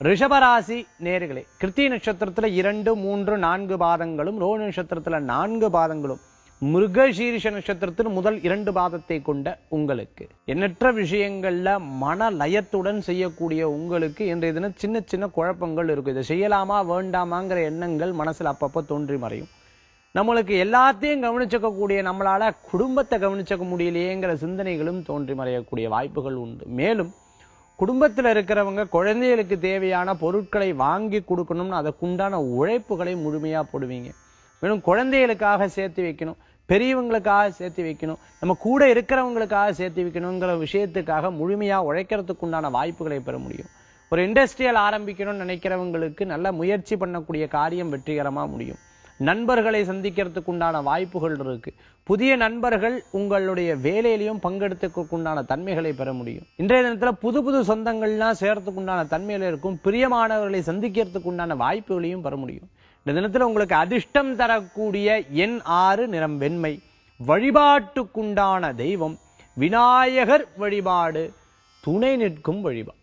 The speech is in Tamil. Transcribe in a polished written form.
ரிஷபராசி நேர்களே, கிருத்திகை நட்சத்திரத்துல 2, 3, 4 பாதங்களும், ரோஹிணி நட்சத்திரத்துல 4 பாதங்களும், மிருகசீரிஷ நட்சத்திரத்தில் முதல் 2 பாதத்தை கொண்ட உங்களுக்கு எண்ணற்ற விஷயங்கள்ல மன லயத்துடன் செய்யக்கூடிய உங்களுக்கு இன்றைய தினம் சின்ன சின்ன குழப்பங்கள் இருக்கும். இதை செய்யலாமா வேண்டாமாங்கிற எண்ணங்கள் மனசுல அப்பப்போ தோன்றி மறையும். நம்மளுக்கு எல்லாத்தையும் கவனிச்சுக்கக்கூடிய நம்மளால குடும்பத்தை கவனிச்சுக்க முடியலையேங்கிற சிந்தனைகளும் தோன்றி மறையக்கூடிய வாய்ப்புகள் உண்டு. மேலும் குடும்பத்தில் இருக்கிறவங்க குழந்தைகளுக்கு தேவையான பொருட்களை வாங்கி கொடுக்கணும்னு அதற்குண்டான உழைப்புகளை முழுமையா போடுவீங்க. மேலும் குழந்தைகளுக்காக சேர்த்து வைக்கணும், பெரியவங்களுக்காக சேர்த்து வைக்கணும், நம்ம கூட இருக்கிறவங்களுக்காக சேர்த்து வைக்கணுங்கிற விஷயத்துக்காக முழுமையா உழைக்கிறதுக்கு உண்டான வாய்ப்புகளை பெற முடியும். ஒரு இண்டஸ்ட்ரியல் ஆரம்பிக்கணும்னு நினைக்கிறவங்களுக்கு நல்ல முயற்சி பண்ணக்கூடிய காரியம் வெற்றிகரமா முடியும். நண்பர்களை சந்திக்கிறதுக்கு உண்டான வாய்ப்புகள் இருக்கு. புதிய நண்பர்கள் உங்களுடைய வேலையிலையும் பங்கெடுத்துக்கு உண்டான தன்மைகளை பெற முடியும். இன்றைய தினத்துல புது புது சொந்தங்கள்லாம் சேர்த்துக்கு உண்டான தன்மையில இருக்கும். பிரியமானவர்களை சந்திக்கிறதுக்கு உண்டான வாய்ப்புகளையும் பெற முடியும். இந்த தினத்துல உங்களுக்கு அதிர்ஷ்டம் தரக்கூடிய எண் 6, நிறம் வெண்மை. வழிபாட்டுக்குண்டான தெய்வம் விநாயகர் வழிபாடு, துணை நிற்கும் வழிபாடு.